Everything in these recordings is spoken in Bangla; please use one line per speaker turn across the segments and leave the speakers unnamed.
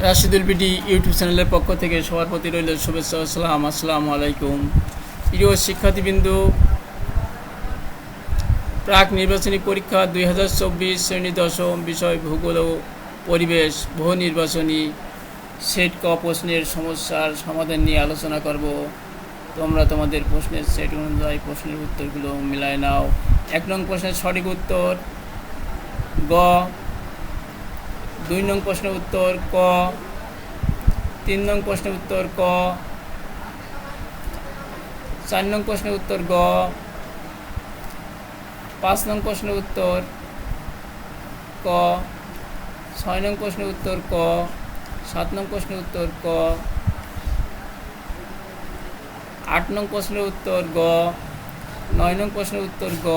রাশিদুল বিডি ইউটিউব চ্যানেলের পক্ষ থেকে সবার প্রতি রইল শুভেচ্ছা ও সালাম। আসসালামু আলাইকুম। প্রিয় শিক্ষার্থীবৃন্দু, প্রাক নির্বাচনী পরীক্ষা 2024 শ্রেণী দশম, বিষয় ভূগোল ও পরিবেশ, বহু নির্বাচনী সেট ক প্রশ্নের সমস্যার সমাধান নিয়ে আলোচনা করব। তোমরা তোমাদের প্রশ্নের সেট অনুযায়ী প্রশ্নের উত্তরগুলো মিলায় নাও। 1 নং প্রশ্নের সঠিক উত্তর গ, 2 নং প্রশ্নের উত্তর ক, 3 নং প্রশ্নের উত্তর ক, 4 নং প্রশ্নের উত্তর গ, 5 নং প্রশ্নের উত্তর ক, 6 নং প্রশ্নের উত্তর ক, 7 নং প্রশ্নের উত্তর ক, 8 নং প্রশ্নের উত্তর গ, 9 নং প্রশ্নের উত্তর গ,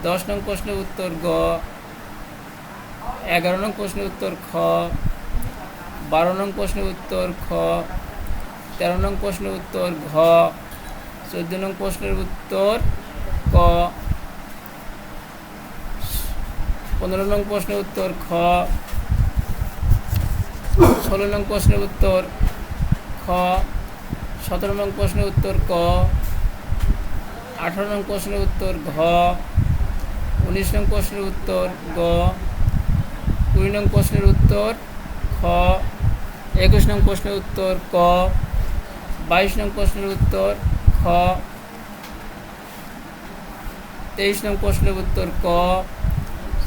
10 নং প্রশ্নের উত্তর গ, 11 নং প্রশ্নের উত্তর খ, 12 নং প্রশ্নের উত্তর খ, 13 নং প্রশ্নের উত্তর ঘ, 14 নং প্রশ্নের উত্তর ক, 15 নং প্রশ্নের উত্তর খ, 16 নং প্রশ্নের উত্তর খ, 17 নং প্রশ্নের উত্তর ক, 18 নং প্রশ্নের উত্তর ঘ, 19 নং প্রশ্নের উত্তর গ, 20 নং প্রশ্নের উত্তর খ, 21 নং প্রশ্নের উত্তর ক, 22 নং প্রশ্নের উত্তর খ, 23 নং প্রশ্নের উত্তর ক,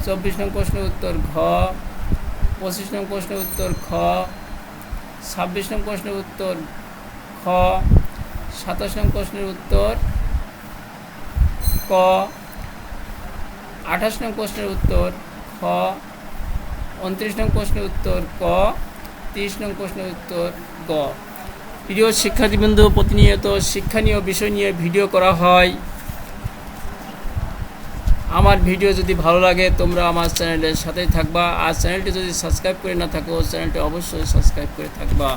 24 নং প্রশ্নের উত্তর ঘ, 25 নং প্রশ্নের উত্তর খ, 26 নং প্রশ্নের উত্তর খ, 27 নং প্রশ্নের উত্তর ক, 28 নং প্রশ্নের উত্তর খ, 29 নং প্রশ্নের উত্তর ক, 30 নং প্রশ্নের উত্তর গ। প্রিয় শিক্ষার্থীবৃন্দ, প্রতিনিয়ত শিক্ষণীয় বিষয় নিয়ে ভিডিও করা হয়। আমার ভিডিও যদি ভালো লাগে তোমরা আমার চ্যানেলের সাথেই থাকবা, আর চ্যানেলটি যদি সাবস্ক্রাইব করে না থাকো চ্যানেলটি অবশ্যই সাবস্ক্রাইব করে থাকবা।